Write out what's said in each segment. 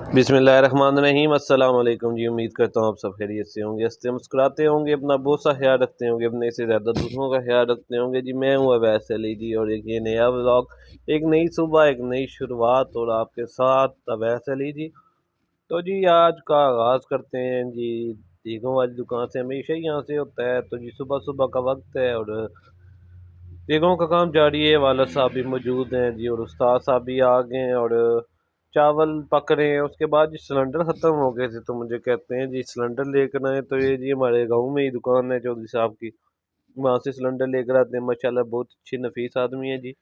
बिस्मिल्लाहिर्रहमानिर्रहीम। अस्सलाम वालेकुम जी। उम्मीद करता हूँ आप सब खैरियत से होंगे, हंसते मुस्कुराते होंगे, अपना बहुत सा ख्याल रखते होंगे, अपने से ज़्यादा दूसरों का ख्याल रखते होंगे जी। मैं हूँ अवैस अली जी और एक ये नया व्लॉग, एक नई सुबह, एक नई शुरुआत और आपके साथ अवैस अली जी। तो जी आज का आगाज़ करते हैं जी। दीगों वाली दुकान से हमेशा ही यहाँ से होता है। तो जी सुबह सुबह का वक्त है और दीगों का काम जारी है। वालद साहब भी मौजूद हैं जी और उस्ताद साहब भी आ गए हैं और चावल पक रहे हैं। उसके बाद जी सिलेंडर ख़त्म हो गए थे तो मुझे कहते हैं जी सिलेंडर लेकर आए। तो ये जी हमारे गांव में ही दुकान है चौधरी साहब की, वहाँ से सिलेंडर लेकर आते हैं। माशाल्लाह बहुत अच्छी नफीस आदमी है जी।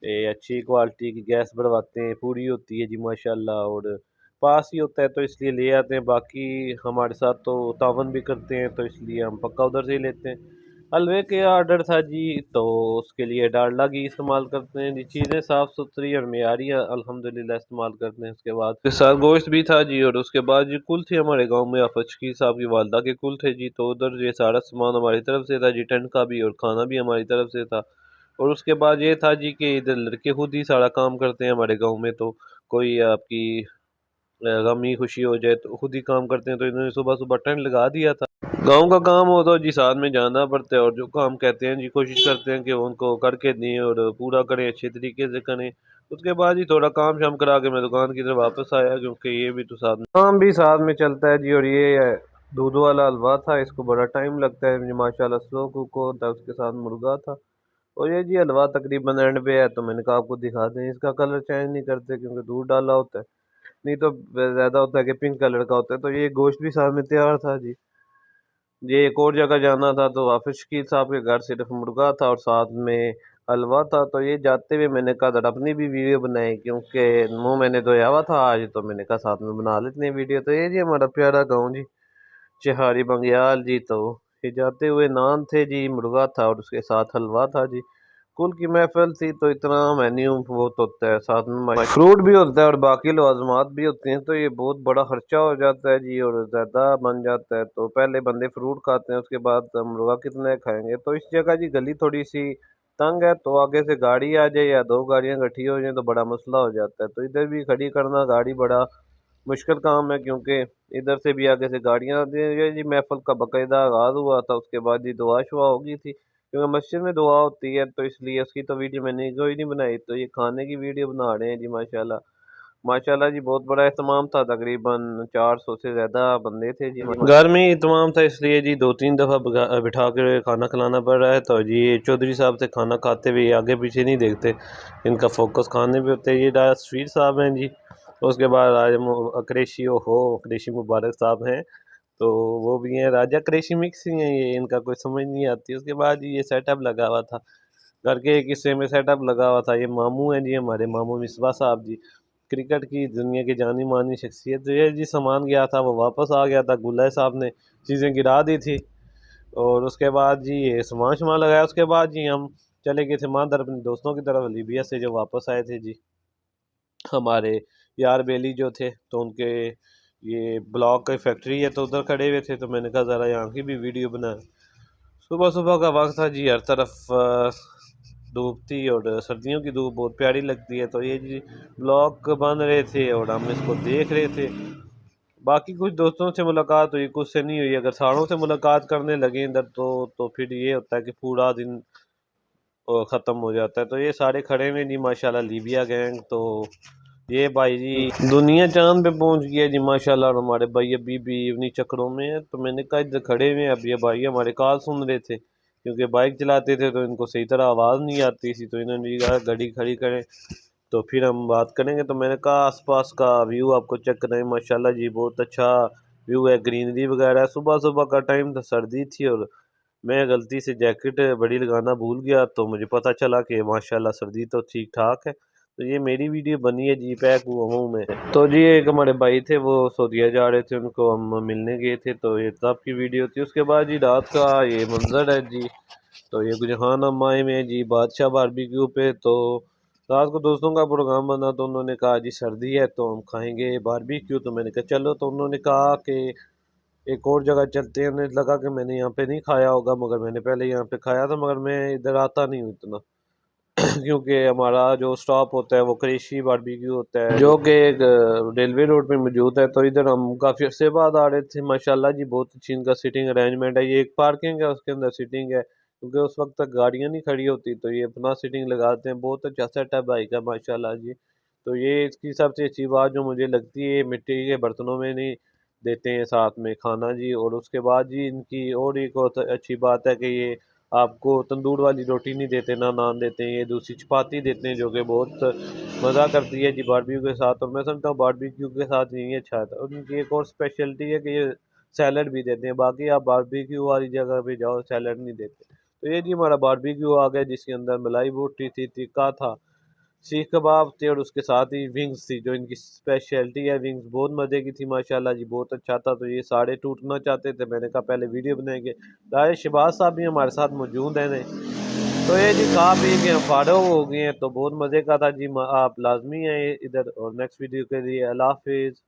ये अच्छी क्वालिटी की गैस भरवाते हैं, पूरी होती है जी माशाल्लाह और पास ही होता है तो इसलिए ले आते हैं। बाकी हमारे साथ तो तावन भी करते हैं तो इसलिए हम पक्का उधर से ही लेते हैं। हलवे का ऑर्डर था जी तो उसके लिए डालडा घी इस्तेमाल करते हैं जी। चीज़ें साफ़ सुथरी और मेयारी अल्हम्दुलिल्लाह इस्तेमाल करते हैं। उसके बाद के साथ गोश्त भी था जी और उसके बाद जी कुल थे हमारे गांव में आफत शकील साहब की वालदा के कुल थे जी। तो उधर ये सारा सामान हमारी तरफ से था जी, टेंट का भी और खाना भी हमारी तरफ से था। और उसके बाद ये था जी कि इधर लड़के खुद ही सारा काम करते हैं हमारे गांव में। तो कोई आपकी गमी खुशी हो जाए तो खुद ही काम करते हैं। तो इन्होंने सुबह सुबह टेंट लगा दिया था। गांव का काम हो तो जी साथ में जाना पड़ता है और जो काम कहते हैं जी कोशिश करते हैं कि उनको करके दें और पूरा करें, अच्छे तरीके से करें। उसके बाद ही थोड़ा काम शाम करा के मैं दुकान की तरफ वापस आया क्योंकि ये भी तो साथ में काम भी साथ में चलता है जी। और ये दूध वाला हलवा था, इसको बड़ा टाइम लगता है जी माशाल्लाह, स्लो कुक होता है। उसके साथ मुर्गा था और ये जी हलवा तकरीबन एंड पे है तो मैंने कहा आपको दिखा दें। इसका कलर चेंज नहीं करते क्योंकि दूध डाला होता है, नहीं तो ज़्यादा होता है कि पिंक कलर का होता है। तो ये गोश्त भी साथ में तैयार था जी। ये एक और जगह जाना था तो हाफिज शकील साहब के घर सिर्फ मुर्गा था और साथ में हलवा था। तो ये जाते हुए मैंने कहा जरा अपनी भी वीडियो बनाई क्योंकि मुंह मैंने धोया हुआ था आज, तो मैंने कहा साथ में बना लेते हैं वीडियो। तो ये जी हमारा प्यारा गाँव जी, चिहारी बंगियाल जी। तो ये जाते हुए नान थे जी, मुर्गा था और उसके साथ हलवा था जी। कुल की महफिल थी तो इतना मेन्यू बहुत होता है, साथ में फ्रूट भी होता है और बाकी लवाजमात भी होते हैं। तो ये बहुत बड़ा खर्चा हो जाता है जी और ज़्यादा बन जाता है। तो पहले बंदे फ्रूट खाते हैं, उसके बाद मुर्गा कितने खाएंगे। तो इस जगह जी गली थोड़ी सी तंग है तो आगे से गाड़ी आ जाए या दो गाड़ियां इकट्ठी हो जाए तो बड़ा मसला हो जाता है। तो इधर भी खड़ी करना गाड़ी बड़ा मुश्किल काम है क्योंकि इधर से भी आगे से गाड़ियाँ आती हैं। ये जी महफिल का बाकायदा आगाज़ हुआ था, उसके बाद जी दुआ शुआ होगी थी क्योंकि मस्जिद में दुआ होती है तो इसलिए उसकी तो वीडियो मैंने कोई नहीं बनाई। तो ये खाने की वीडियो बना रहे हैं जी माशाल्लाह। माशाल्लाह जी बहुत बड़ा एहतमाम था, तकरीबन 400 से ज़्यादा बंदे थे जी। घर में ही एहतमाम था इसलिए जी 2-3 दफ़ा बिठा कर खाना खिलाना पड़ रहा है। तो जी ये चौधरी साहब से खाना खाते हुए आगे पीछे नहीं देखते, इनका फोकस खाने पे होता है। ये राजवीर साहब हैं जी। उसके बाद राजा अक्रेशी हो अक्रेशी मुबारक साहब हैं तो वो भी हैं। राजा क्रेशी मिक्स ही हैं ये, इनका कोई समझ नहीं आती। उसके बाद ये सेटअप लगा हुआ था, घर के एक हिस्से में सेटअप लगा हुआ था। ये मामू हैं जी, हमारे मामू मिसबा साहब जी, क्रिकेट की दुनिया की जानी मानी शख्सियत। जो ये जी सामान गया था वो वापस आ गया था, गुल्ला साहब ने चीज़ें गिरा दी थी और उसके बाद जी ये सामान शमान लगाया। उसके बाद जी हम चले गए थे मादर अपने दोस्तों की तरफ, लीबिया से जो वापस आए थे जी। हमारे यार बेली जो थे तो उनके ये ब्लॉक की फैक्ट्री है तो उधर खड़े हुए थे तो मैंने कहा ज़रा यहाँ की भी वीडियो बनाए। सुबह सुबह का वक्त था जी, हर तरफ धूप थी और सर्दियों की धूप बहुत प्यारी लगती है। तो ये जी ब्लॉक बन रहे थे और हम इसको देख रहे थे। बाकी कुछ दोस्तों से मुलाकात हुई, कुछ से नहीं हुई। अगर सारों से मुलाकात करने लगे इधर तो फिर ये होता है कि पूरा दिन ख़त्म हो जाता है। तो ये सारे खड़े हुए जी माशाल्लाह, लीबिया गैंग। तो ये भाई जी दुनिया चांद पे पहुंच गया जी माशाल्लाह और हमारे भाई अभी भी उन्हीं चक्रों में है। तो मैंने कहा इधर खड़े हुए अब ये भाई हमारे कॉल सुन रहे थे क्योंकि बाइक चलाते थे तो इनको सही तरह आवाज़ नहीं आती थी। तो इन्होंने भी कहा गाड़ी खड़ी करें तो फिर हम बात करेंगे। तो मैंने कहा आसपास का व्यू आपको चेक करें, माशाल्लाह जी बहुत अच्छा व्यू है, ग्रीनरी वगैरह है। सुबह सुबह का टाइम था, सर्दी थी और मैं गलती से जैकेट बड़ी लगाना भूल गया तो मुझे पता चला कि माशाल्लाह सर्दी तो ठीक ठाक है। तो ये मेरी वीडियो बनी है जी, पैक हुआ हूँ मैं। तो जी एक हमारे भाई थे वो सऊदीया जा रहे थे, उनको हम मिलने गए थे तो ये तब की वीडियो थी। उसके बाद जी रात का ये मंजर है जी। तो ये गुजहान अम्मा आए में जी बादशाह बारबेक्यू पे। तो रात को दोस्तों का प्रोग्राम बना तो उन्होंने कहा जी सर्दी है तो हम खाएंगे बारबेक्यू। तो मैंने कहा चलो। तो उन्होंने कहा कि एक और जगह चलते हैं। उन्हें लगा कि मैंने यहाँ पे नहीं खाया होगा, मगर मैंने पहले यहाँ पे खाया था, मगर मैं इधर आता नहीं हूँ इतना। क्योंकि हमारा जो स्टॉप होता है वो क्रेशी बारबेक्यू होता है, जो कि एक रेलवे रोड पे मौजूद है। तो इधर हम काफ़ी अर्से बाद आ रहे थे। माशाल्लाह जी बहुत अच्छी इनका सिटिंग अरेंजमेंट है। ये एक पार्किंग है, उसके अंदर सिटिंग है, क्योंकि उस वक्त तक गाड़ियाँ नहीं खड़ी होती, तो ये अपना सिटिंग लगाते हैं। बहुत अच्छा सेटअप भाई का माशाल्लाह जी। तो ये इसकी सबसे अच्छी बात जो मुझे लगती है, मिट्टी के बर्तनों में नहीं देते हैं साथ में खाना जी। और उसके बाद जी इनकी और एक और अच्छी बात है कि ये आपको तंदूर वाली रोटी नहीं देते, ना नान देते हैं, ये दूसरी चपाती देते हैं, जो कि बहुत मज़ा करती है जी बारबेक्यू के साथ। और मैं समझता हूँ बारबेक्यू के साथ यही अच्छा था। और उनकी एक और स्पेशलिटी है कि ये सैलड भी देते हैं। बाकी आप बारबेक्यू वाली जगह पे जाओ, सैलड नहीं देते। तो ये जी हमारा बारबेक्यू आ गया, जिसके अंदर मलाई बोटी थी, टिक्का था, सीख कबाब थे, और उसके साथ ही विंग्स थी, जो इनकी स्पेशलिटी है। विंग्स बहुत मज़े की थी माशाल्लाह जी, बहुत अच्छा था। तो ये सारे टूटना चाहते थे, मैंने कहा पहले वीडियो बनाएंगे। राय शहबाज साहब भी हमारे साथ मौजूद हैं नहीं। तो ये जी खा पी के हम फाड़ो हो गए हैं। तो बहुत मज़े का था जी। आप लाजमी हैं इधर। और नेक्स्ट वीडियो के लिए अल्लाह हाफिज़।